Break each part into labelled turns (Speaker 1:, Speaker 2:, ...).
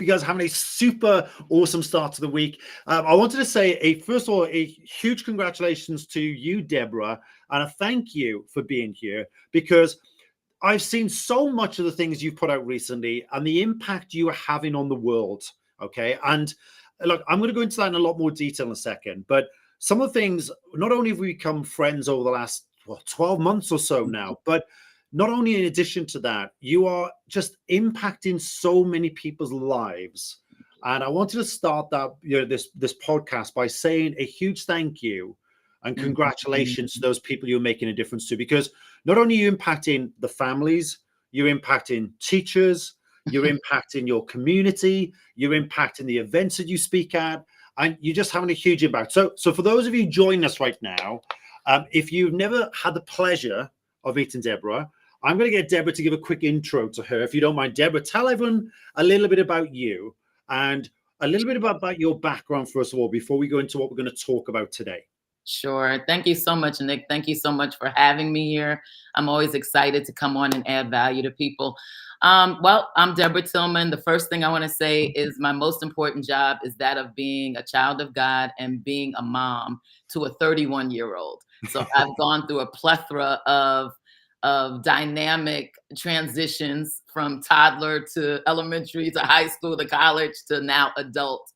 Speaker 1: you guys are having a super awesome start to the week. I wanted to say, first of all, a huge congratulations to you, Deborah, and a thank you for being here, because I've seen so much of the things you've put out recently and the impact you are having on the world. Okay. And look, I'm going to go into that in a lot more detail in a second, but some of the things, not only have we become friends over the last 12 months or so now, but not only in addition to that, you are just impacting so many people's lives. And I wanted to start that, this podcast by saying a huge thank you and congratulations to those people you're making a difference to, because not only are you impacting the families, you're impacting teachers, you're impacting your community, you're impacting the events that you speak at, and you're just having a huge impact. So for those of you joining us right now, if you've never had the pleasure of meeting Deborah, I'm going to get Deborah to give a quick intro to her. If you don't mind, Deborah, tell everyone a little bit about you and a little bit about your background, first of all, before we go into what we're going to talk about today.
Speaker 2: Sure. Thank you so much, Nick. Thank you so much for having me here. I'm always excited to come on and add value to people. Well, I'm Deborah Tillman. The first thing I want to say is my most important job is that of being a child of God and being a mom to a 31-year-old. So I've gone through a plethora of dynamic transitions from toddler to elementary to high school to college to now adult,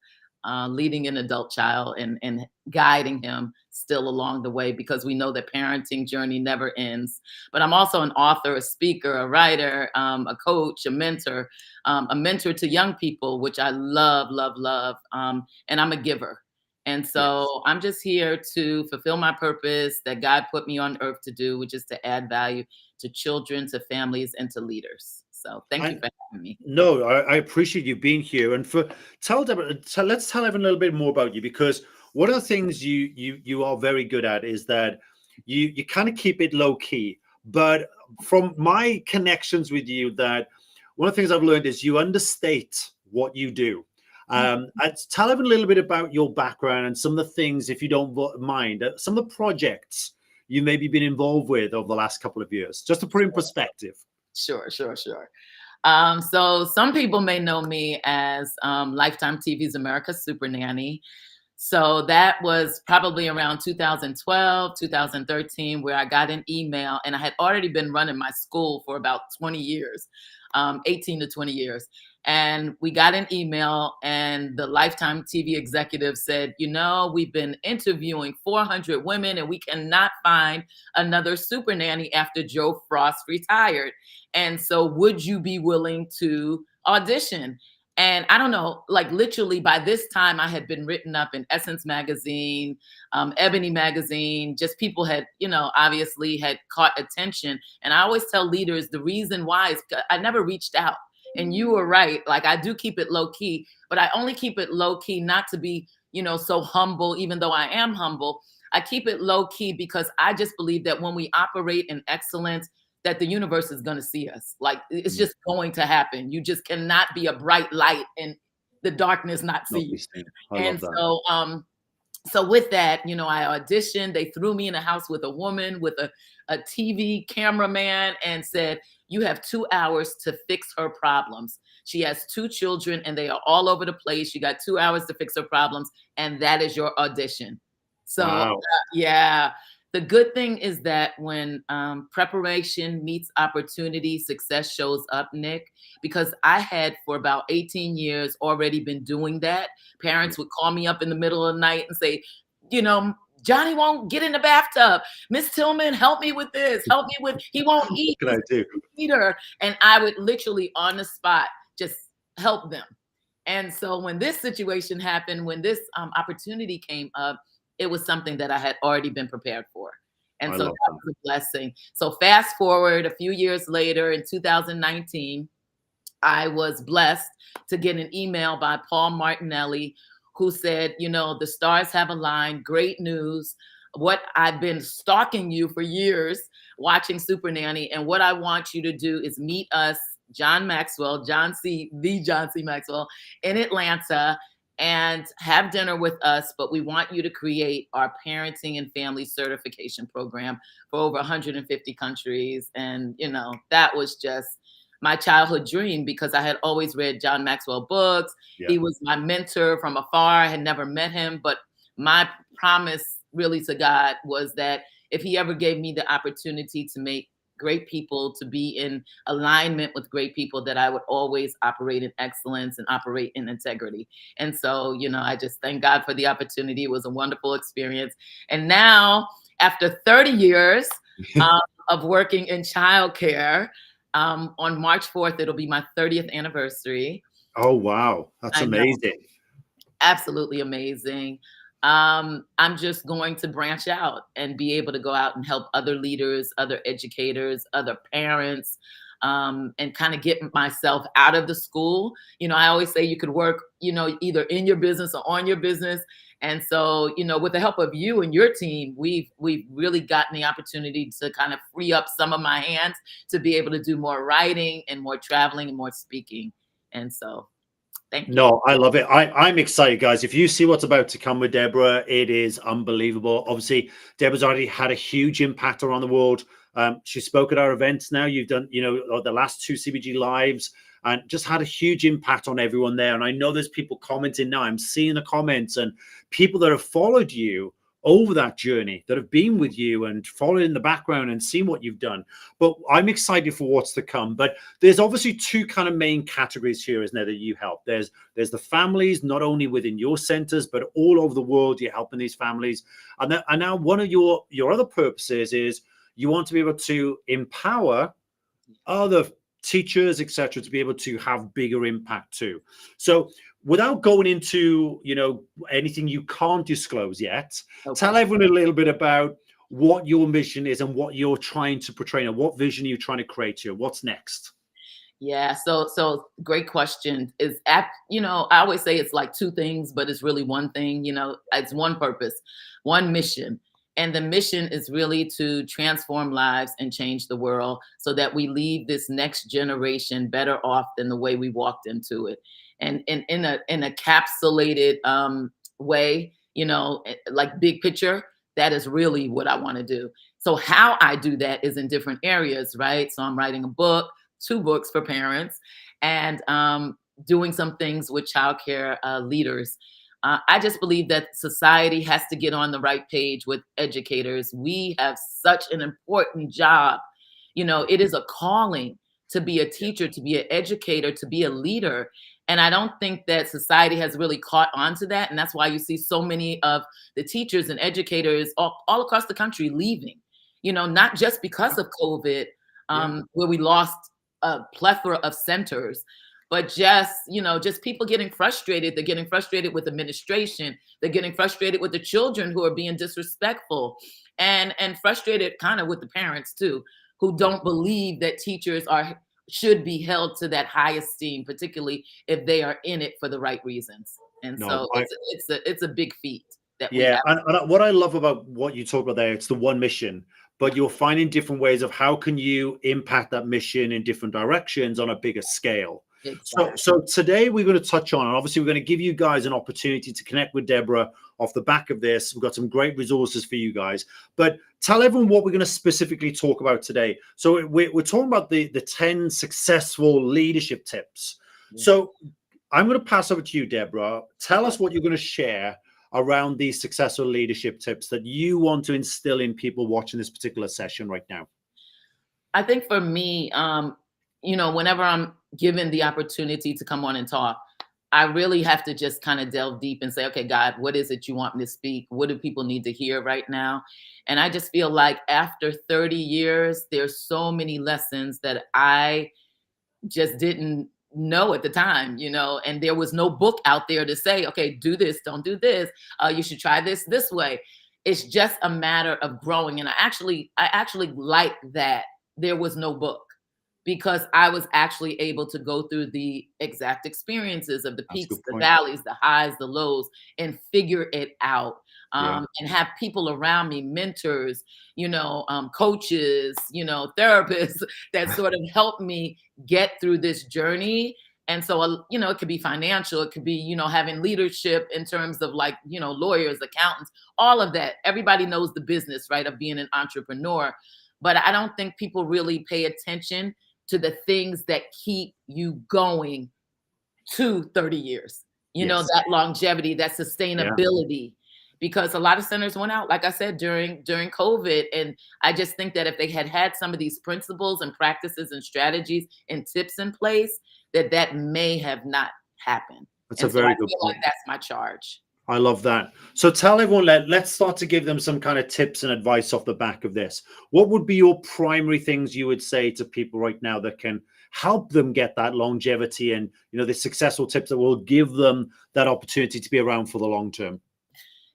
Speaker 2: leading an adult child and guiding him still along the way, because we know that parenting journey never ends. But I'm also an author, a speaker, a writer, a coach, a mentor to young people, which I love, love, love. And I'm a giver. And so
Speaker 1: Yes.
Speaker 2: I'm just here to fulfill my purpose that God put me on earth to do, which is to add value to children, to families, and to leaders. So thank you for having me.
Speaker 1: No, I appreciate you being here. And tell Deborah, let's tell everyone a little bit more about you, because one of the things you are very good at is that you kind of keep it low key. But from my connections with you, that one of the things I've learned is you understate what you do. And tell everyone a little bit about your background and some of the things, if you don't mind, some of the projects you maybe been involved with over the last couple of years, just to put in perspective.
Speaker 2: Sure. So some people may know me as Lifetime TV's America's Super Nanny. So that was probably around 2012, 2013, where I got an email, and I had already been running my school for about 20 years, 18 to 20 years. And we got an email, and the Lifetime TV executive said, we've been interviewing 400 women and we cannot find another super nanny after Joe Frost retired. And so would you be willing to audition? And I don't know, like literally by this time I had been written up in Essence magazine, Ebony magazine, just people had, obviously had caught attention. And I always tell leaders the reason why is I never reached out. And you were right. Like I do keep it low key, but I only keep it low key not to be, so humble, even though I am humble. I keep it low key because I just believe that when we operate in excellence, that the universe is going to see us. Like it's just going to happen. You just cannot be a bright light and the darkness not see you.
Speaker 1: I love
Speaker 2: And
Speaker 1: that.
Speaker 2: so with that, I auditioned. They threw me in a house with a woman, with a TV cameraman, and said, you have 2 hours to fix her problems. She has 2 children and they are all over the place. You got 2 hours to fix her problems. And that is your audition. So
Speaker 1: Wow.
Speaker 2: yeah. The good thing is that when preparation meets opportunity, success shows up, Nick, because I had for about 18 years already been doing that. Parents would call me up in the middle of the night and say, Johnny won't get in the bathtub. Miss Tillman, help me with this. Help me with, he won't eat.
Speaker 1: What can I do?
Speaker 2: Eater. And I would literally on the spot just help them. And so when this situation happened, when this opportunity came up, it was something that I had already been prepared for. And so that was a blessing. So fast forward a few years later in 2019, I was blessed to get an email by Paul Martinelli, who said, the stars have aligned, great news. What I've been stalking you for years, watching Super Nanny. And what I want you to do is meet us, John Maxwell, the John C. Maxwell in Atlanta, and have dinner with us, but we want you to create our parenting and family certification program for over 150 countries. And, that was just my childhood dream because I had always read John Maxwell books.
Speaker 1: Yeah.
Speaker 2: He was my mentor from afar. I had never met him, but my promise really to God was that if he ever gave me the opportunity to make great people, to be in alignment with great people, that I would always operate in excellence and operate in integrity. And so, I just thank God for the opportunity. It was a wonderful experience. And now, after 30 years um, of working in childcare, on March 4th, it'll be my 30th anniversary.
Speaker 1: Oh, wow. That's
Speaker 2: I know,
Speaker 1: amazing.
Speaker 2: absolutely amazing. I'm just going to branch out and be able to go out and help other leaders, other educators, other parents, and kind of get myself out of the school. I always say you could work, either in your business or on your business. And so, with the help of you and your team, we've really gotten the opportunity to kind of free up some of my hands to be able to do more writing and more traveling and more speaking. And so, thank you.
Speaker 1: No, I love it. I'm excited, guys. If you see what's about to come with Deborah, it is unbelievable. Obviously, Deborah's already had a huge impact around the world. She spoke at our events now. You've done, the last 2 CBG lives and just had a huge impact on everyone there. And I know there's people commenting now. I'm seeing the comments and people that have followed you over that journey, that have been with you and followed in the background and seen what you've done. But I'm excited for what's to come. But there's obviously 2 kind of main categories here, isn't there, that you help? There's the families, not only within your centers, but all over the world, you're helping these families. And now one of your other purposes is you want to be able to empower other teachers, etc., to be able to have bigger impact too. So without going into anything you can't disclose yet,
Speaker 2: Okay.
Speaker 1: tell everyone a little bit about what your mission is and what you're trying to portray and what vision you're trying to create here. What's next?
Speaker 2: Yeah, so great question. I always say it's like 2 things, but it's really one thing. It's one purpose, one mission. And the mission is really to transform lives and change the world so that we leave this next generation better off than the way we walked into it. And in a capsulated way, like big picture, that is really what I want to do. So how I do that is in different areas, right? So I'm writing a book, 2 books for parents, and doing some things with childcare leaders. I just believe that society has to get on the right page with educators. We have such an important job. It is a calling to be a teacher, to be an educator, to be a leader. And I don't think that society has really caught on to that. And that's why you see so many of the teachers and educators all across the country leaving, not just because of COVID, where we lost a plethora of centers, but just people getting frustrated. They're getting frustrated with administration. They're getting frustrated with the children who are being disrespectful, and frustrated kind of with the parents too, who don't believe that teachers should be held to that high esteem, particularly if they are in it for the right reasons. And
Speaker 1: No,
Speaker 2: so it's a big feat that we
Speaker 1: yeah,
Speaker 2: have.
Speaker 1: and what I love about what you talk about there, it's the one mission, but you're finding different ways of how can you impact that mission in different directions on a bigger scale.
Speaker 2: Exactly.
Speaker 1: So today we're going to touch on, and obviously we're going to give you guys an opportunity to connect with Deborah off the back of this. We've got some great resources for you guys, but tell everyone what we're going to specifically talk about today. So we're talking about the 10 successful leadership tips.
Speaker 2: Yeah.
Speaker 1: So I'm going to pass over to you, Deborah. Tell us what you're going to share around these successful leadership tips that you want to instill in people watching this particular session right now.
Speaker 2: I think for me, whenever I'm given the opportunity to come on and talk, I really have to just kind of delve deep and say, okay, God, what is it you want me to speak? What do people need to hear right now? And I just feel like after 30 years, there's so many lessons that I just didn't know at the time, and there was no book out there to say, okay, do this, don't do this. You should try this way. It's just a matter of growing. And I actually like that there was no book, because I was actually able to go through the exact experiences of the peaks, the valleys, the highs, the lows, and figure it out. And have people around me, mentors, coaches, therapists that sort of help me get through this journey. And so, it could be financial, it could be, having leadership in terms of lawyers, accountants, all of that. Everybody knows the business, right, of being an entrepreneur. But I don't think people really pay attention to the things that keep you going to 30 years.
Speaker 1: Yes.
Speaker 2: That longevity, that
Speaker 1: Yeah.
Speaker 2: sustainability. Because a lot of centers went out, like I said, during COVID. And I just think that if they had some of these principles and practices and strategies and tips in place, that may have not happened.
Speaker 1: That's a
Speaker 2: And so I
Speaker 1: very good
Speaker 2: feel like
Speaker 1: point.
Speaker 2: that's my charge.
Speaker 1: I love that. So tell everyone, let's start to give them some kind of tips and advice off the back of this. What would be your primary things you would say to people right now that can help them get that longevity and, the successful tips that will give them that opportunity to be around for the long term?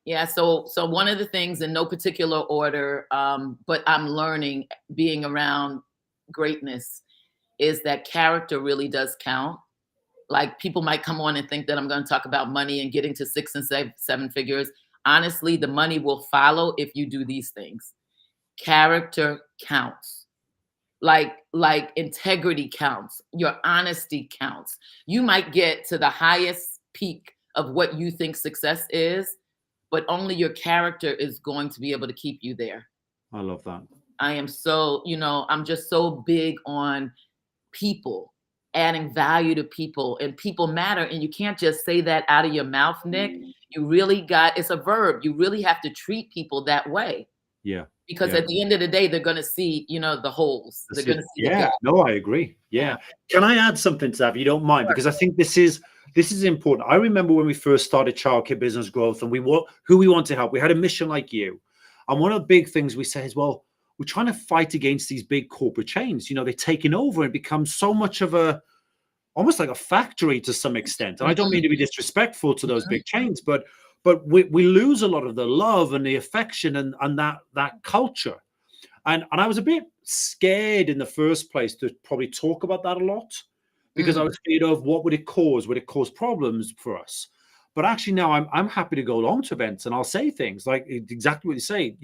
Speaker 2: Yeah, so one of the things, in no particular order, but I'm learning being around greatness, is that character really does count. Like, people might come on and think that I'm going to talk about money and getting to 6 and 7 figures. Honestly, the money will follow if you do these things. Character counts. Like integrity counts. Your honesty counts. You might get to the highest peak of what you think success is, but only your character is going to be able to keep you there.
Speaker 1: I love that.
Speaker 2: I am so, I'm just so big on people, adding value to people, and people matter. And you can't just say that out of your mouth, Nick. You really it's a verb. You really have to treat people that way.
Speaker 1: Yeah.
Speaker 2: Because
Speaker 1: Yeah.
Speaker 2: at the end of the day, they're going to see, the holes. They're going to see the
Speaker 1: Yeah.
Speaker 2: gap.
Speaker 1: No, I agree. Yeah. Can I add something to that, if you don't mind? Because I think this is important. I remember when we first started Childcare Business Growth, and who we want to help. We had a mission like you. And one of the big things we say is, well, we're trying to fight against these big corporate chains. They're taking over and become so much of almost like a factory to some extent. And I don't mean to be disrespectful to those big chains, but we lose a lot of the love and the affection and that culture. And I was a bit scared in the first place to probably talk about that a lot, because I was scared of what would it cause? Would it cause problems for us? But actually now I'm happy to go along to events and I'll say things like exactly what you say,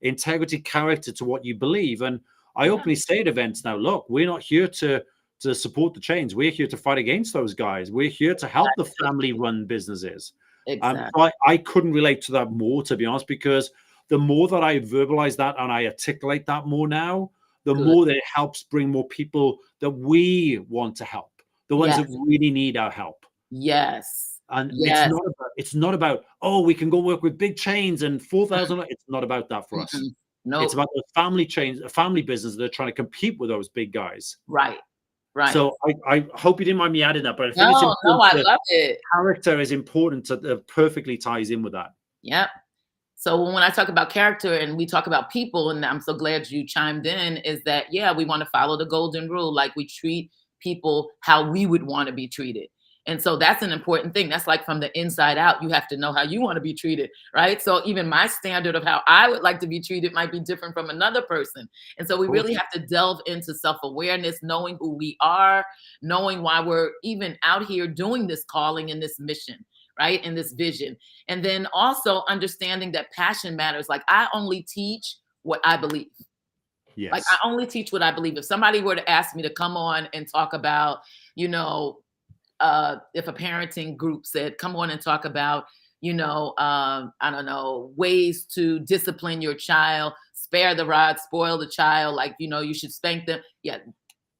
Speaker 1: integrity, character to what you believe. And I openly say at events now, look, we're not here to support the chains. We're here to fight against those guys. We're here to help the family-run businesses.
Speaker 2: Exactly.
Speaker 1: So I couldn't relate to that more, to be honest, because the more that I verbalize that and I articulate that more now, the more that it helps bring more people that we want to help, the ones that really need our help.
Speaker 2: Yes.
Speaker 1: And it's not about, oh, we can go work with big chains and 4,000. It's not about that for us.
Speaker 2: No,
Speaker 1: it's about the family chains, a family business that are trying to compete with those big guys.
Speaker 2: Right.
Speaker 1: So I hope you didn't mind me adding that, but I think
Speaker 2: no,
Speaker 1: it's important.
Speaker 2: I love it.
Speaker 1: Character is important to perfectly ties in with that.
Speaker 2: Yep. So when I talk about character and we talk about people, and I'm so glad you chimed in, is that, we want to follow the golden rule. Like, we treat people how we would want to be treated. And so that's an important thing. That's like from the inside out. You have to know how you want to be treated, right? So even my standard of how I would like to be treated might be different from another person. And so we really have to delve into self-awareness, knowing who we are, knowing why we're even out here doing this calling and this mission, right? And this vision. And then also understanding that passion matters. Like, I only teach what I believe.
Speaker 1: Yes.
Speaker 2: Like, I only teach what I believe. If somebody were to ask me to come on and talk about, if a parenting group said, come on and talk about, I don't know, ways to discipline your child, spare the rod, spoil the child, like, you should spank them. Yeah.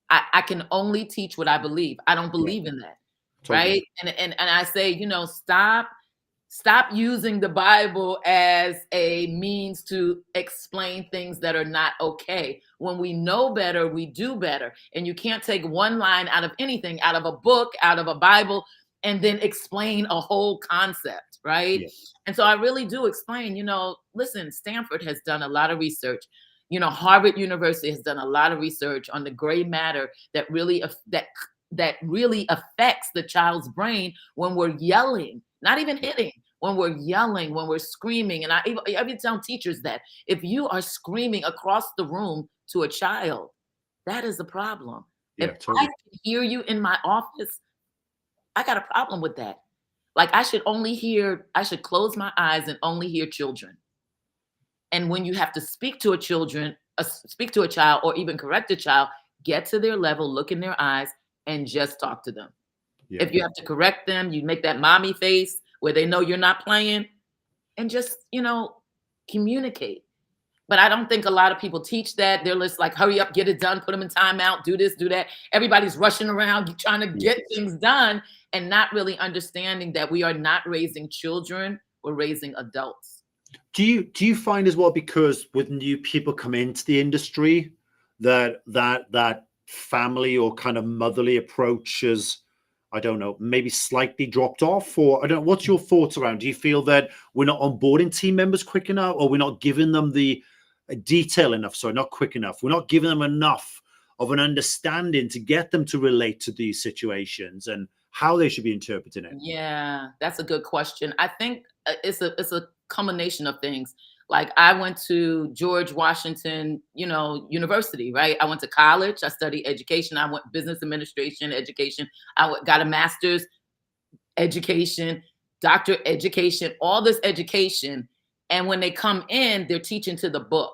Speaker 2: I can only teach what I believe. I don't believe in that. Totally. Right. And I say, stop using the Bible as a means to explain things that are not okay. When we know better, we do better. And you can't take one line out of anything, out of a book, out of a Bible, and then explain a whole concept, right?
Speaker 1: Yes.
Speaker 2: And so I really do explain, listen, Stanford has done a lot of research. Harvard University has done a lot of research on the gray matter that really affects the child's brain when we're yelling, not even hitting, when we're yelling, when we're screaming. And I even tell teachers that if you are screaming across the room to a child, that is a problem.
Speaker 1: Yeah,
Speaker 2: if
Speaker 1: totally.
Speaker 2: I can hear you in my office, I got a problem with that. Like, I should close my eyes and only hear children. And when you have to speak to a child, or even correct a child, get to their level, look in their eyes, and just talk to them. Yeah. If you have to correct them, you make that mommy face where they know you're not playing, and just, communicate. But I don't think a lot of people teach that. They're just like, hurry up, get it done, put them in timeout, do this, do that. Everybody's rushing around trying to get things done and not really understanding that we are not raising children, we're raising adults.
Speaker 1: Do you find as well, because with new people come into the industry, that family or kind of motherly approach is, I don't know, maybe slightly dropped off? Or I don't know, what's your thoughts around? Do you feel that we're not onboarding team members quick enough, or we're not giving them the detail enough? Sorry, not quick enough. We're not giving them enough of an understanding to get them to relate to these situations and how they should be interpreting it.
Speaker 2: Yeah, that's a good question. I think it's a combination of things. Like I went to George Washington, University, right? I went to college. I studied education. I went business administration, education. Got a master's education, doctorate education, all this education. And when they come in, they're teaching to the book.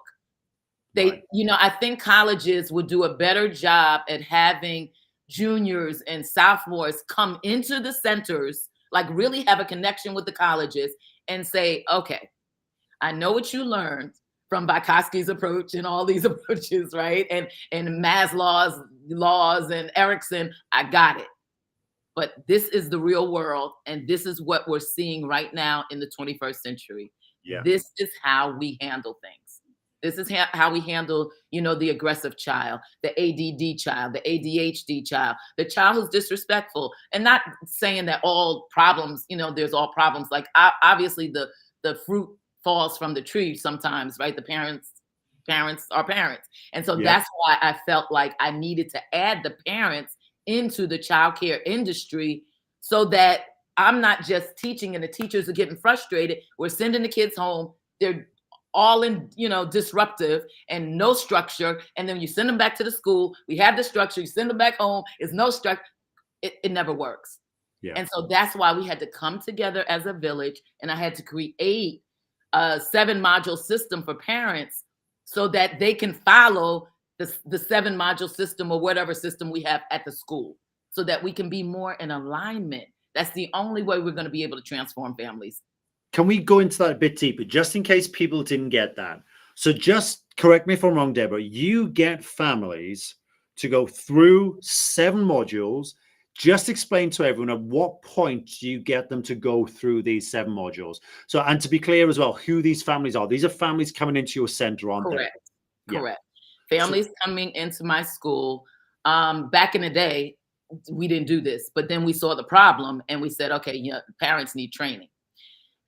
Speaker 1: Right.
Speaker 2: I think colleges would do a better job at having juniors and sophomores come into the centers, like really have a connection with the colleges and say, okay, I know what you learned from Vygotsky's approach and all these approaches, right? And Maslow's laws and Erickson, I got it. But this is the real world, and this is what we're seeing right now in the 21st century.
Speaker 1: Yeah.
Speaker 2: This is how we handle things. This is how we handle, the aggressive child, the ADD child, the ADHD child, the child who's disrespectful. And not saying that all problems, there's all problems. Like obviously the fruit falls from the tree sometimes, right? The parents are parents. And so that's why I felt like I needed to add the parents into the childcare industry so that I'm not just teaching and the teachers are getting frustrated. We're sending the kids home. They're all in, disruptive and no structure. And then you send them back to the school. We have the structure. You send them back home. It's no structure. It never works.
Speaker 1: Yeah.
Speaker 2: And so that's why we had to come together as a village. And I had to create a 7-module system for parents so that they can follow the 7-module system or whatever system we have at the school so that we can be more in alignment. That's the only way we're going to be able to transform families.
Speaker 1: Can we go into that a bit deeper, just in case people didn't get that? So just correct me if I'm wrong, Deborah, you get families to go through 7 modules. Just explain to everyone at what point do you get them to go through these 7 modules? So, and to be clear as well, who these families are. These are families coming into your center, aren't they?
Speaker 2: Correct. Correct. Families coming into my school. Back in the day, we didn't do this, but then we saw the problem and we said, okay, parents need training.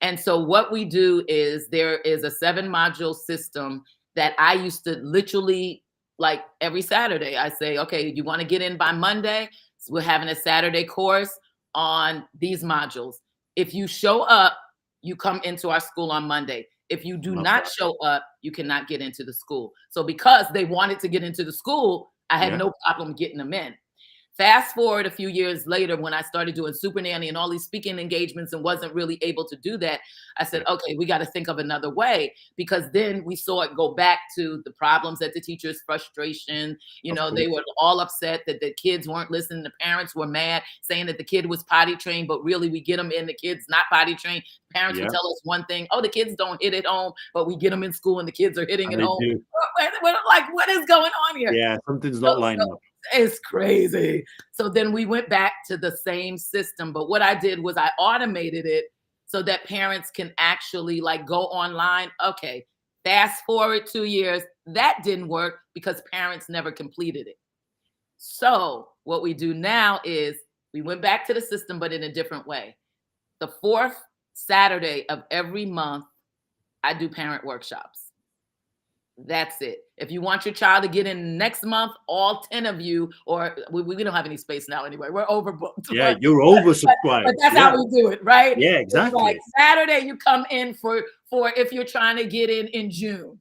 Speaker 2: And so what we do is there is a 7-module system that I used to literally, like every Saturday, I say, okay, you want to get in by Monday? So we're having a Saturday course on these modules. If you show up, you come into our school on Monday. If you do not show up, you cannot get into the school. So because they wanted to get into the school, I had no problem getting them in. Fast forward a few years later, when I started doing Super Nanny and all these speaking engagements and wasn't really able to do that, I said, okay, we got to think of another way, because then we saw it go back to the problems at the teachers, frustration. They were all upset that the kids weren't listening. The parents were mad, saying that the kid was potty trained, but really we get them in, the kid's not potty trained. Parents would tell us one thing, oh, the kids don't hit at home, but we get them in school and the kids are hitting at home. We're like, what is going on here?
Speaker 1: Yeah, something's not lining up.
Speaker 2: It's crazy. So then we went back to the same system. But what I did was I automated it so that parents can actually go online. Okay, fast forward 2 years. That didn't work because parents never completed it. So what we do now is we went back to the system, but in a different way. The 4th Saturday of every month, I do parent workshops. That's it. If you want your child to get in next month, all 10 of you, or we don't have any space now anyway. We're overbooked.
Speaker 1: Yeah, you're oversubscribed.
Speaker 2: But that's how we do it, right?
Speaker 1: Yeah, exactly.
Speaker 2: Like Saturday, you come in for if you're trying to get in June.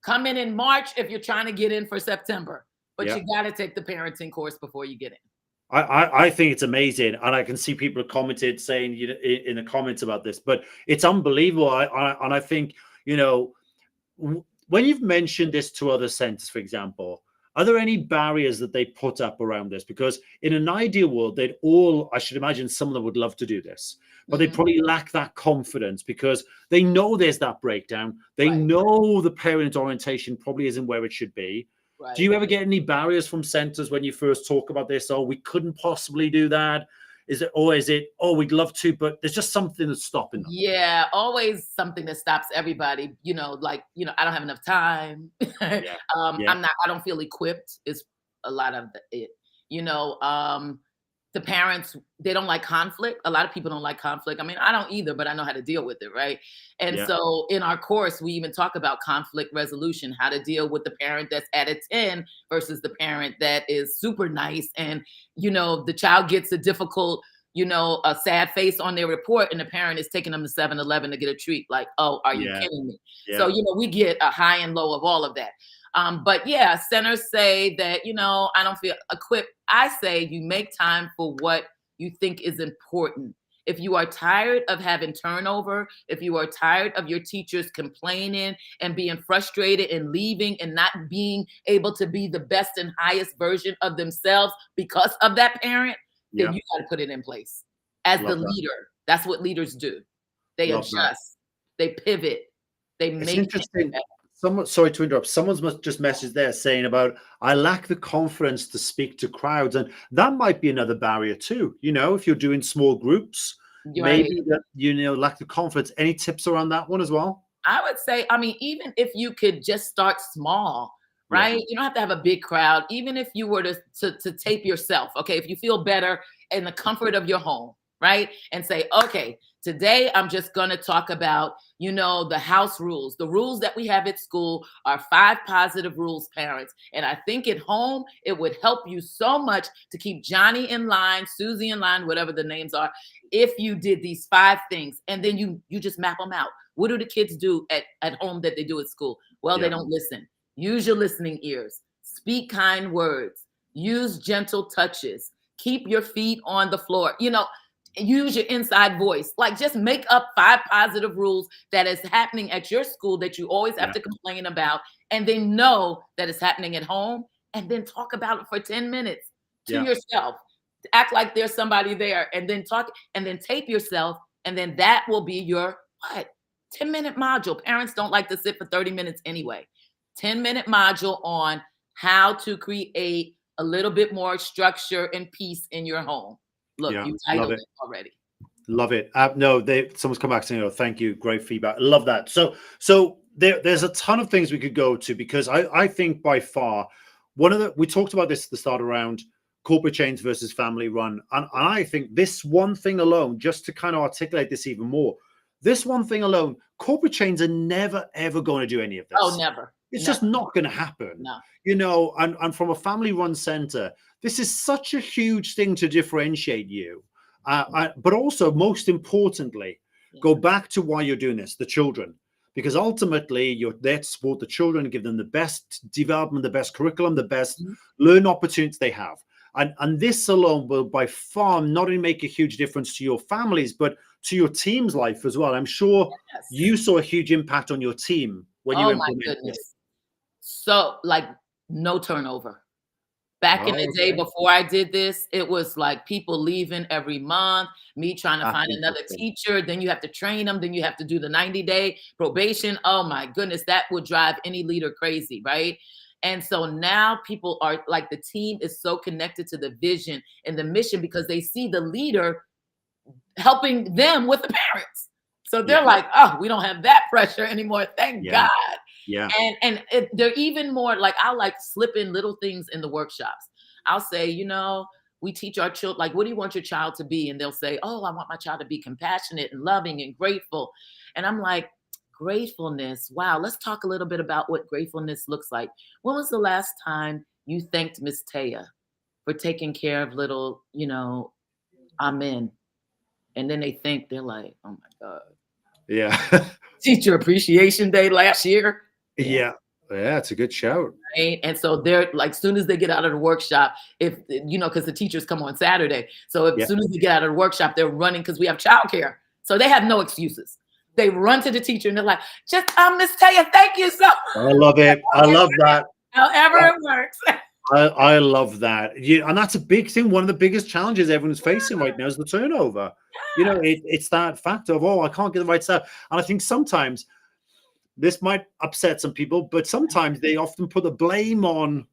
Speaker 2: Come in March if you're trying to get in for September. But you got to take the parenting course before you get in.
Speaker 1: I think it's amazing, and I can see people have commented saying in the comments about this, but it's unbelievable. I think when you've mentioned this to other centers, for example, are there any barriers that they put up around this? Because in an ideal world, they'd all, I should imagine some of them would love to do this, but they probably lack that confidence because they know there's that breakdown. They
Speaker 2: Right.
Speaker 1: know the parent orientation probably isn't where it should be.
Speaker 2: Right.
Speaker 1: Do you ever get any barriers from centers when you first talk about this? Oh, we couldn't possibly do that. Is it, oh, we'd love to, but there's just something that's stopping them?
Speaker 2: Yeah, always something that stops everybody, like, I don't have enough time.
Speaker 1: Yeah.
Speaker 2: I don't feel equipped is a lot of it. The parents, they don't like conflict. A lot of people don't like conflict. I mean, I don't either, but I know how to deal with it, right? And
Speaker 1: Yeah.
Speaker 2: so in our course, we even talk about conflict resolution, how to deal with the parent that's at a 10 versus the parent that is super nice. And, the child gets a difficult, a sad face on their report, and the parent is taking them to 7-Eleven to get a treat. Like, oh, are you kidding me?
Speaker 1: Yeah.
Speaker 2: So, we get a high and low of all of that. But yeah, centers say that, I don't feel equipped. I say you make time for what you think is important. If you are tired of having turnover, if you are tired of your teachers complaining and being frustrated and leaving and not being able to be the best and highest version of themselves because of that parent, then you got to put it in place. As the leader, that's what leaders do. They adjust, they pivot, they
Speaker 1: It's
Speaker 2: make
Speaker 1: interesting. Sorry to interrupt. Someone's just messaged there saying about, I lack the confidence to speak to crowds. And that might be another barrier too. If you're doing small groups, maybe that, lack the confidence. Any tips around that one as well?
Speaker 2: I would say, even if you could just start small, right? You don't have to have a big crowd. Even if you were to tape yourself, okay, if you feel better in the comfort of your home, right? And say, okay, today I'm just going to talk about, the house rules. The rules that we have at school are 5 positive rules, parents. And I think at home, it would help you so much to keep Johnny in line, Susie in line, whatever the names are, if you did these 5 things. And then you just map them out. What do the kids do at home that they do at school? Well, they don't listen. Use your listening ears. Speak kind words. Use gentle touches. Keep your feet on the floor. Use your inside voice. Like, just make up 5 positive rules that is happening at your school that you always have to complain about, and then know that it's happening at home, and then talk about it for 10 minutes to yourself. Act like there's somebody there, and then talk, and then tape yourself, and then that will be your 10-minute module. Parents don't like to sit for 30 minutes anyway. 10-minute module on how to create a little bit more structure and peace in your home. Look, you titled it already.
Speaker 1: Love it. No, someone's come back saying, "Oh, thank you, great feedback." Love that. So there's a ton of things we could go to, because I think by far we talked about this at the start around corporate chains versus family run, and I think this one thing alone, just to kind of articulate this even more, this one thing alone, corporate chains are never ever going to do any of this.
Speaker 2: Oh, never.
Speaker 1: It's just not going to happen.
Speaker 2: No.
Speaker 1: And from a family run center, this is such a huge thing to differentiate you. But also, most importantly, go back to why you're doing this, the children, because ultimately you're there to support the children, give them the best development, the best curriculum, the best learn opportunities they have. And this alone will by far not only make a huge difference to your families, but to your team's life as well. I'm sure you saw a huge impact on your team when you implemented this.
Speaker 2: So, like, no turnover. Back in the day before I did this, it was like people leaving every month, me trying to find another teacher. Then you have to train them. Then you have to do the 90-day probation. Oh my goodness, that would drive any leader crazy, right? And so now people are like, the team is so connected to the vision and the mission because they see the leader helping them with the parents. So they're like, oh, we don't have that pressure anymore. Thank God.
Speaker 1: Yeah.
Speaker 2: And they're even more like, I'll like slip in little things in the workshops. I'll say, we teach our children, like, what do you want your child to be? And they'll say, oh, I want my child to be compassionate and loving and grateful. And I'm like, gratefulness. Wow. Let's talk a little bit about what gratefulness looks like. When was the last time you thanked Miss Taya for taking care of little, Amen? And then they think, they're like, oh my God.
Speaker 1: Yeah.
Speaker 2: Teacher Appreciation Day last year.
Speaker 1: Yeah, it's a good shout.
Speaker 2: Right? And so they're like, as soon as they get out of the workshop, because the teachers come on Saturday. So as soon as they get out of the workshop, they're running because we have childcare. So they have no excuses. They run to the teacher and they're like, just Miss Taya, thank you so much.
Speaker 1: I love it. I love that.
Speaker 2: However it works.
Speaker 1: I love that. And that's a big thing. One of the biggest challenges everyone's facing right now is the turnover. It's that factor of, I can't get the right stuff. And I think sometimes this might upset some people, but sometimes they often put the blame on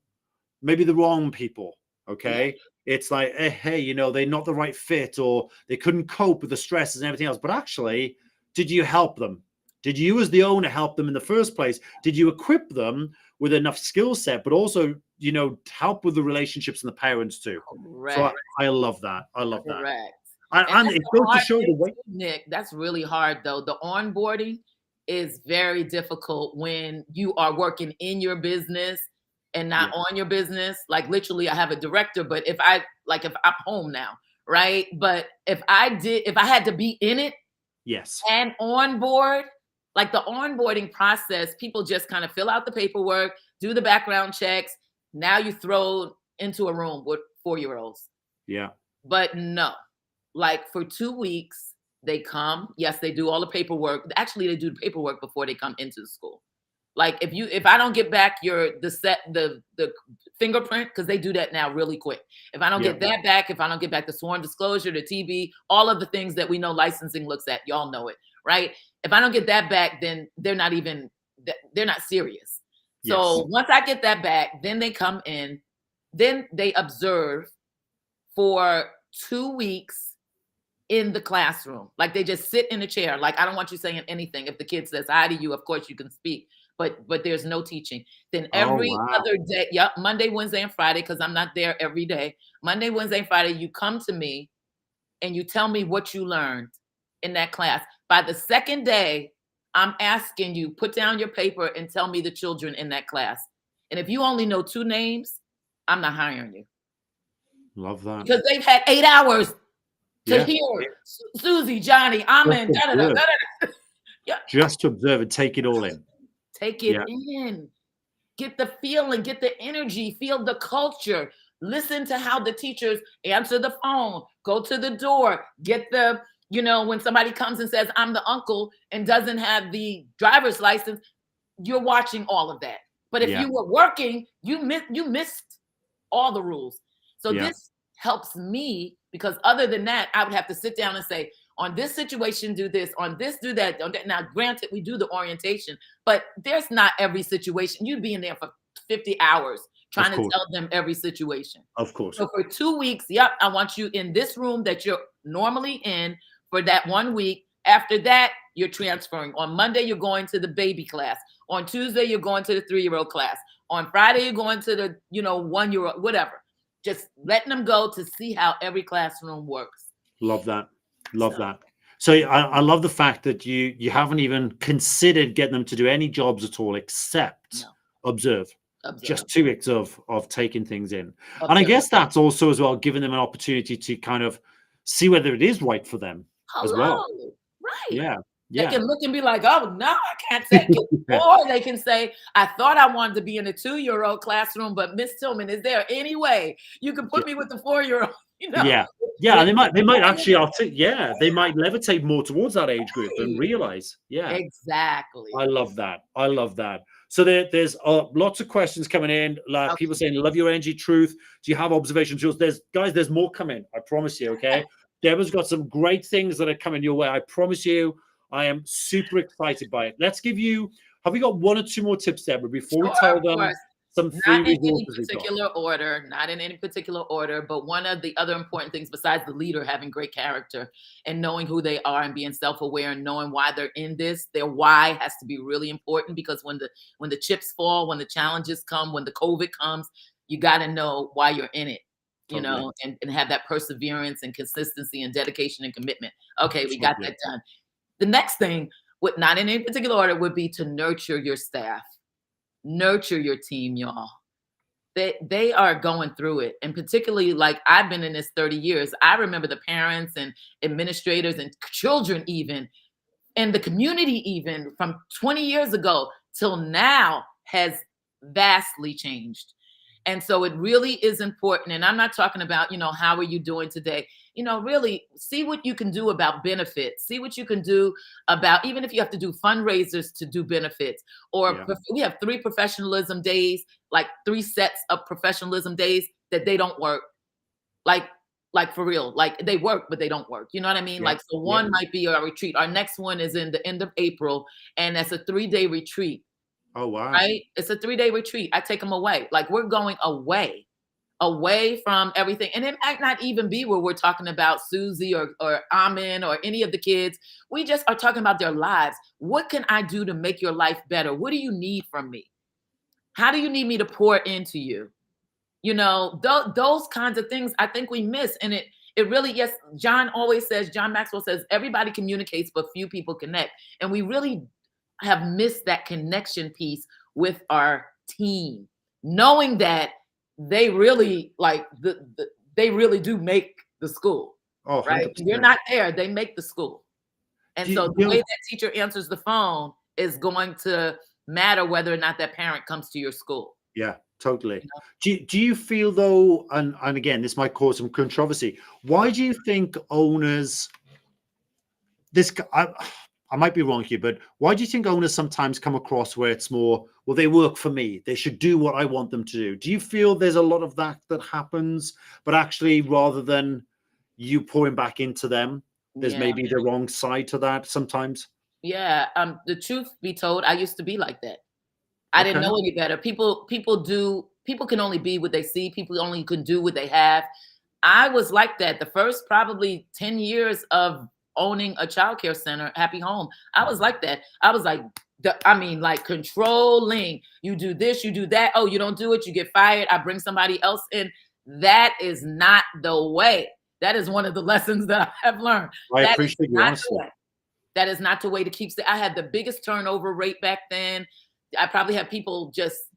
Speaker 1: maybe the wrong people. Okay. Yeah. It's like, hey, they're not the right fit, or they couldn't cope with the stresses and everything else. But actually, did you help them? Did you, as the owner, help them in the first place? Did you equip them with enough skill set, but also, help with the relationships and the parents too?
Speaker 2: Correct.
Speaker 1: So I love that. I love that.
Speaker 2: Correct.
Speaker 1: And it goes to show the way.
Speaker 2: Nick, that's really hard though. The onboarding is very difficult when you are working in your business and not on your business. Like literally, I have a director, but if I'm home now, right? But if I had to be in it,
Speaker 1: yes,
Speaker 2: and on board, like the onboarding process, people just kind of fill out the paperwork, do the background checks. Now you throw into a room with 4-year-olds.
Speaker 1: Yeah.
Speaker 2: But no, like for 2 weeks, they come. Yes, they do all the paperwork. Actually, they do the paperwork before they come into the school. Like if I don't get back the fingerprint, because they do that now really quick. If I don't get that back, if I don't get back the sworn disclosure, the TB, all of the things that we know licensing looks at, y'all know it, right? If I don't get that back, then they're not serious.
Speaker 1: Yes.
Speaker 2: So once I get that back, then they come in, then they observe for 2 weeks in the classroom. Like they just sit in a chair. Like, I don't want you saying anything. If the kid says hi to you, of course you can speak, but there's no teaching. Then every other day, Monday, Wednesday, and Friday, because I'm not there every day. Monday, Wednesday, and Friday, you come to me and you tell me what you learned in that class. By the second day, I'm asking you, put down your paper and tell me the children in that class. And if you only know 2 names, I'm not hiring you.
Speaker 1: Love that.
Speaker 2: Because they've had 8 hours to hear Susie, Johnny, Amen.
Speaker 1: Just to observe and take it all in.
Speaker 2: Take it in. Get the feeling, get the energy, feel the culture. Listen to how the teachers answer the phone, go to the door, get the, when somebody comes and says, I'm the uncle and doesn't have the driver's license, you're watching all of that. But if you were working, you missed all the rules. So this helps me, because other than that, I would have to sit down and say, on this situation, do this, on this, do that. Now, granted, we do the orientation, but there's not every situation. You'd be in there for 50 hours trying to tell them every situation.
Speaker 1: Of course.
Speaker 2: So for 2 weeks, I want you in this room that you're normally in for that 1 week. After that, you're transferring. On Monday, you're going to the baby class. On Tuesday, you're going to the 3-year-old class. On Friday, you're going to the, 1-year-old, whatever. Just letting them go to see how every classroom works.
Speaker 1: Love that. Love that. So I love the fact that you haven't even considered getting them to do any jobs at all except observe. Just 2 weeks of taking things in. And I guess that's also as well giving them an opportunity to kind of see whether it is right for them as well.
Speaker 2: Right.
Speaker 1: Yeah.
Speaker 2: They can look and be like, oh, no, I can't take it. Or they can say, I thought I wanted to be in a 2-year-old classroom, but Miss Tillman, is there any way you can put me with the 4-year-old?
Speaker 1: Yeah. And they might actually, they might levitate more towards that age group and realize. Yeah.
Speaker 2: Exactly.
Speaker 1: I love that. So there's lots of questions coming in. Like people saying, love your energy, truth. Do you have observations? There's more coming. I promise you. Okay. Deborah's got some great things that are coming your way. I promise you. I am super excited by it. Have we got 1 or 2 more tips, Deborah, before we tell them some free
Speaker 2: not in any
Speaker 1: resources?
Speaker 2: Not in any particular order, but one of the other important things besides the leader having great character and knowing who they are and being self-aware and knowing why they're in this, their why has to be really important, because when the chips fall, when the challenges come, when the COVID comes, you got to know why you're in it. And have that perseverance and consistency and dedication and commitment. Okay, we got that done. The next thing, not in any particular order, would be to nurture your staff, nurture your team, y'all. They are going through it. And particularly, like, I've been in this 30 years. I remember the parents and administrators and children even, and the community even from 20 years ago till now has vastly changed. And so it really is important. And I'm not talking about, how are you doing today? really see what you can do about benefits. See what you can do about, even if you have to do fundraisers to do benefits, or
Speaker 1: Yeah.
Speaker 2: we have 3 professionalism days, like 3 sets of professionalism days that they don't work. Like, for real, like they work, but they don't work. You know what I mean?
Speaker 1: Yeah.
Speaker 2: Like, so
Speaker 1: Yeah.
Speaker 2: one might be a retreat. Our next one is in the end of April, and that's a 3-day retreat,
Speaker 1: Oh, wow.
Speaker 2: right? It's a 3-day retreat. I take them away. Like, we're going away from everything. And it might not even be where we're talking about Susie or Amin or any of the kids. We just are talking about their lives. What can I do to make your life better? What do you need from me? How do you need me to pour into you? Those kinds of things I think we miss. And it really, yes, John Maxwell says, everybody communicates, but few people connect. And we really have missed that connection piece with our team, knowing that they really they really do make the school,
Speaker 1: Oh,
Speaker 2: right?
Speaker 1: 100%.
Speaker 2: You're not there, they make the school. And
Speaker 1: Do
Speaker 2: so
Speaker 1: you
Speaker 2: the way
Speaker 1: know,
Speaker 2: that teacher answers the phone is going to matter whether or not that parent comes to your school.
Speaker 1: yeah, totally. Do you feel though, and again, this might cause some controversy. Why do you think owners, I might be wrong here, but why do you think owners sometimes come across where it's more, well, they work for me, they should do what I want them to do? Do you feel there's a lot of that happens, but actually rather than you pouring back into them, there's
Speaker 2: Yeah.
Speaker 1: maybe the wrong side to that sometimes?
Speaker 2: Yeah. The truth be told, I used to be like that. I didn't
Speaker 1: Okay.
Speaker 2: know any better. People can only be what they see. People only can do what they have. I was like that the first probably 10 years of owning a childcare center, Happy Home. I was like that. I was like, like controlling. You do this, you do that. Oh, you don't do it, you get fired. I bring somebody else in. That is not the way. That is one of the lessons that I have learned.
Speaker 1: I
Speaker 2: That is
Speaker 1: appreciate your
Speaker 2: not
Speaker 1: honesty.
Speaker 2: the way. That is not the way to keep. I had the biggest turnover rate back then. I probably had people just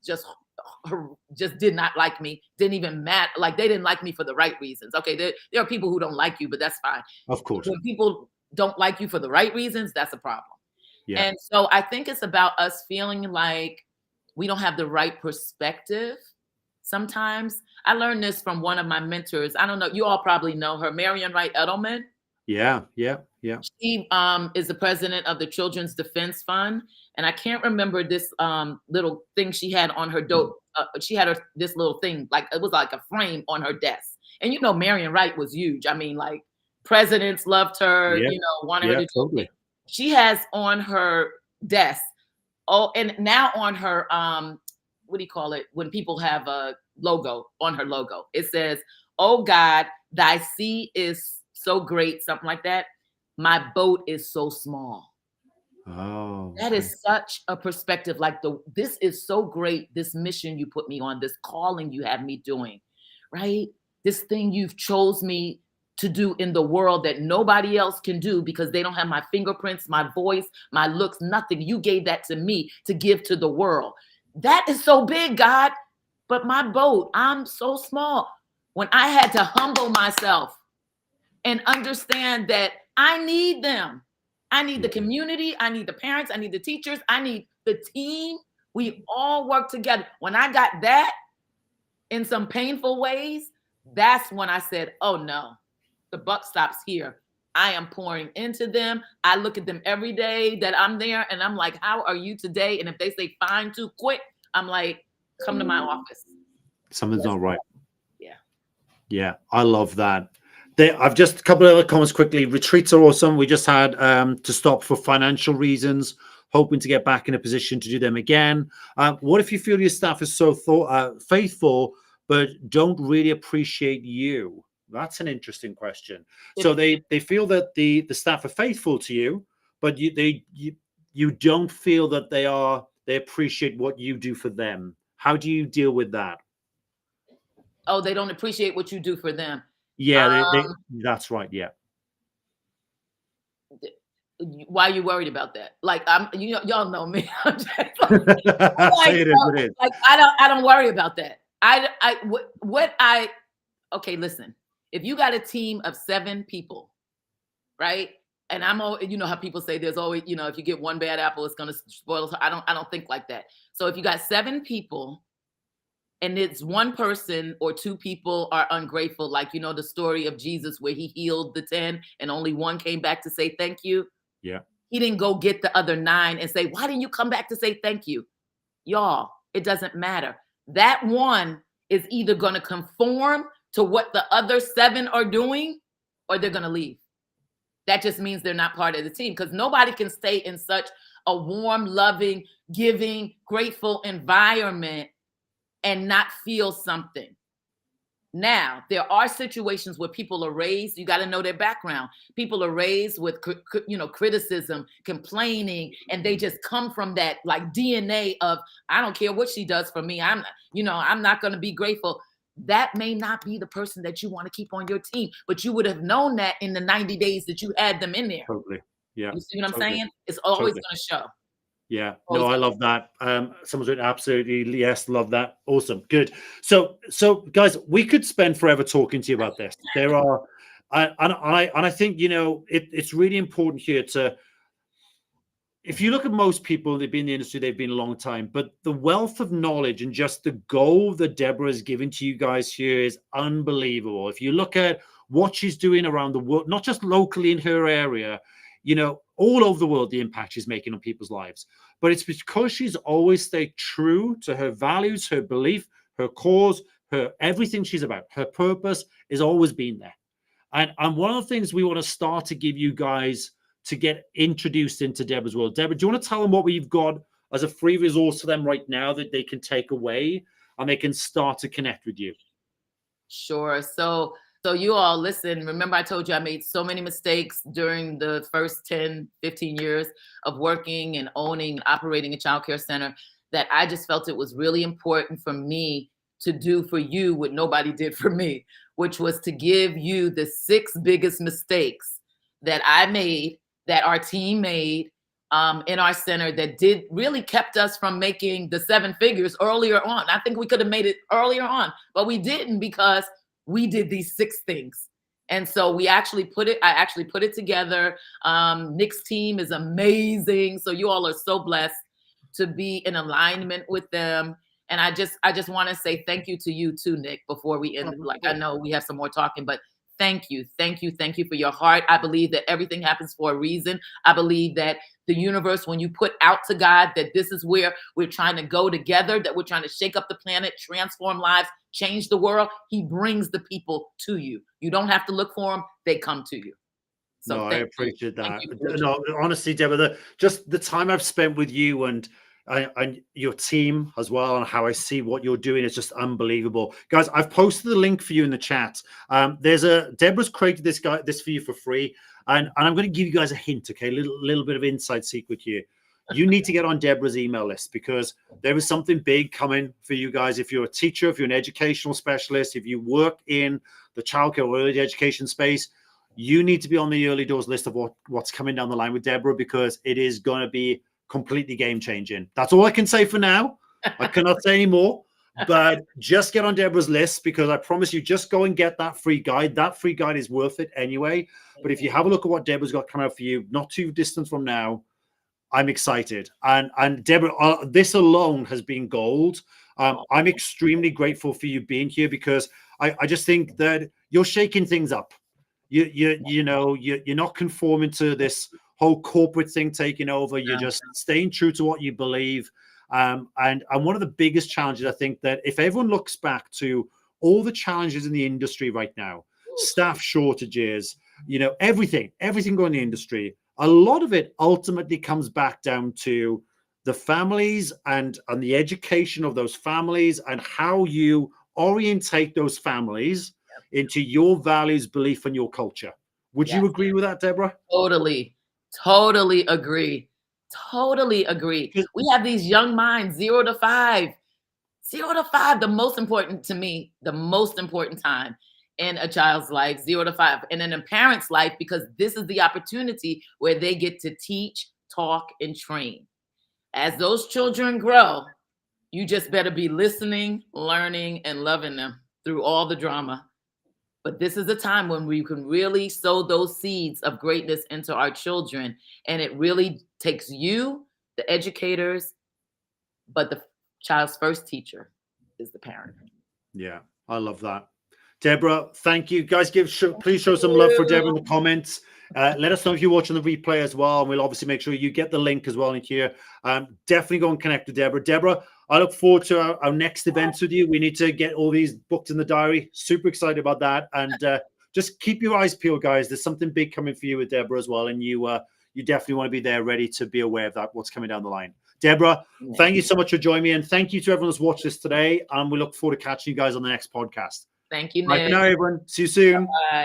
Speaker 2: did not like me. Didn't even matter. Like, they didn't like me for the right reasons. Okay, there are people who don't like you, but that's fine.
Speaker 1: Of course.
Speaker 2: When people don't like you for the right reasons, that's a problem.
Speaker 1: Yeah.
Speaker 2: And so I think it's about us feeling like we don't have the right perspective. Sometimes I learned this from one of my mentors. I don't know. You all probably know her, Marian Wright Edelman.
Speaker 1: Yeah.
Speaker 2: She is the president of the Children's Defense Fund, and I can't remember this little thing she had on her door. She had this little thing, like it was like a frame on her desk. And Marian Wright was huge. I mean, like, presidents loved her.
Speaker 1: Yeah.
Speaker 2: Wanted her to do
Speaker 1: Totally.
Speaker 2: things. She has on her desk. Oh, and now on her what do you call it? When people have a logo on her logo, it says, "Oh God, thy sea is so great," something like that. "My boat is so small."
Speaker 1: Oh,
Speaker 2: That
Speaker 1: okay.
Speaker 2: is such a perspective. Like, this is so great. This mission you put me on, this calling you have me doing, right? This thing you've chose me to do in the world that nobody else can do because they don't have my fingerprints, my voice, my looks, nothing. You gave that to me to give to the world. That is so big, God. But my boat, I'm so small. When I had to humble myself and understand that I need them. I need the community. I need the parents. I need the teachers. I need the team. We all work together. When I got that in some painful ways, that's when I said, oh no, the buck stops here. I am pouring into them. I look at them every day that I'm there and I'm like, how are you today? And if they say fine too quick, I'm like, come to my office.
Speaker 1: Something's not right.
Speaker 2: Yeah.
Speaker 1: Yeah, I love that. I've just a couple of other comments quickly. Retreats are awesome. We just had to stop for financial reasons, hoping to get back in a position to do them again. What if you feel your staff is so faithful, but don't really appreciate you? That's an interesting question. So they feel that the staff are faithful to you, but you don't feel that they appreciate what you do for them. How do you deal with that?
Speaker 2: Oh, they don't appreciate what you do for them.
Speaker 1: Yeah, that's right. Yeah.
Speaker 2: Why are you worried about that? Like, y'all know me. I'm just
Speaker 1: Say it as it is.
Speaker 2: Like, I don't worry about that. Okay, listen. If you got a team of 7 people, right? And you know how people say there's always, if you get one bad apple, it's gonna spoil. I don't think like that. So if you got 7 people and it's one person or two people are ungrateful, like, the story of Jesus where he healed the 10 and only one came back to say thank you.
Speaker 1: Yeah.
Speaker 2: He didn't go get the other 9 and say, why didn't you come back to say thank you? Y'all, it doesn't matter. That one is either going to conform to what the other 7 are doing, or they're going to leave. That just means they're not part of the team, because nobody can stay in such a warm, loving, giving, grateful environment and not feel something. Now, there are situations where people are raised, you got to know their background. People are raised with, criticism, complaining, and they just come from that like DNA of, I don't care what she does for me. I'm not going to be grateful. That may not be the person that you want to keep on your team, but you would have known that in the 90 days that you had them in there.
Speaker 1: Totally. Yeah.
Speaker 2: You see what I'm
Speaker 1: Totally.
Speaker 2: saying? It's always
Speaker 1: Totally.
Speaker 2: going to show.
Speaker 1: Yeah, no, I love that. Someone's written absolutely yes, love that. Awesome, good. So guys, we could spend forever talking to you about this. There are, I think it's really important here to. If you look at most people, they've been in the industry, they've been a long time, but the wealth of knowledge and just the goal that Deborah has given to you guys here is unbelievable. If you look at what she's doing around the world, not just locally in her area, all over the world, the impact she's making on people's lives. But it's because she's always stayed true to her values, her belief, her cause, her everything she's about. Her purpose has always been there. And one of the things we want to start to give you guys to get introduced into Deborah's world. Deborah, do you want to tell them what we've got as a free resource for them right now that they can take away and they can start to connect with you?
Speaker 2: Sure. So you all listen, remember I told you I made so many mistakes during the first 10, 15 years of working and owning and operating a childcare center, that I just felt it was really important for me to do for you what nobody did for me, which was to give you the 6 biggest mistakes that I made, that our team made in our center, that did really kept us from making the 7 figures earlier on. I think we could have made it earlier on, but we didn't, because we did these 6 things. And so I actually put it together. Nick's team is amazing. So you all are so blessed to be in alignment with them. And I just want to say thank you to you too, Nick, before we end. Like, I know we have some more talking, but thank you for your heart. I believe that everything happens for a reason. I believe that the universe, when you put out to God that this is where we're trying to go together, that we're trying to shake up the planet, transform lives, change the world, he brings the people to you. You don't have to look for them. They come to you. So
Speaker 1: no, I appreciate that.
Speaker 2: You.
Speaker 1: No, honestly, Deborah, just the time I've spent with you and your team as well, and how I see what you're doing is just unbelievable. Guys, I've posted the link for you in the chat. Deborah's created this for you for free. And I'm going to give you guys a hint, okay? A little bit of inside secret here. You need to get on Deborah's email list, because there is something big coming for you guys. If you're a teacher, if you're an educational specialist, if you work in the childcare or early education space, you need to be on the early doors list of what's coming down the line with Deborah, because it is going to be completely game changing. That's all I can say for now. I cannot say any more. But just get on Deborah's list, because I promise you, just go and get that free guide. That free guide is worth it anyway. But if you have a look at what Deborah's got coming out for you, not too distant from now, I'm excited. And Deborah, this alone has been gold. I'm extremely grateful for you being here, because I just think that you're shaking things up. You're not conforming to this whole corporate thing taking over. You're just staying true to what you believe. And one of the biggest challenges, I think, that if everyone looks back to all the challenges in the industry right now, staff shortages, everything going in the industry, a lot of it ultimately comes back down to the families and the education of those families, and how you orientate those families into your values, belief, and your culture. Would you agree with that, Deborah?
Speaker 2: Totally agree. Totally agree. We have these young minds, 0 to 5. 0 to 5, the most important time in a child's life, 0 to 5, and in a parent's life, because this is the opportunity where they get to teach, talk, and train. As those children grow, you just better be listening, learning, and loving them through all the drama. But this is a time when we can really sow those seeds of greatness into our children. And it really takes you, the educators, but the child's first teacher, is the parent.
Speaker 1: Yeah, I love that. Deborah, thank you. Guys, please show some love for Deborah in the comments. Let us know if you're watching the replay as well. And we'll obviously make sure you get the link as well in here. Definitely go and connect with Deborah. Deborah, I look forward to our next events with you. We need to get all these booked in the diary. Super excited about that. And just keep your eyes peeled, guys. There's something big coming for you with Deborah as well. And you definitely want to be there, ready to be aware of that, what's coming down the line. Deborah, thank you so much for joining me. And thank you to everyone who's watched this today. And we look forward to catching you guys on the next podcast.
Speaker 2: Thank you, Nick.
Speaker 1: Bye for now, everyone. See you soon.
Speaker 2: Bye.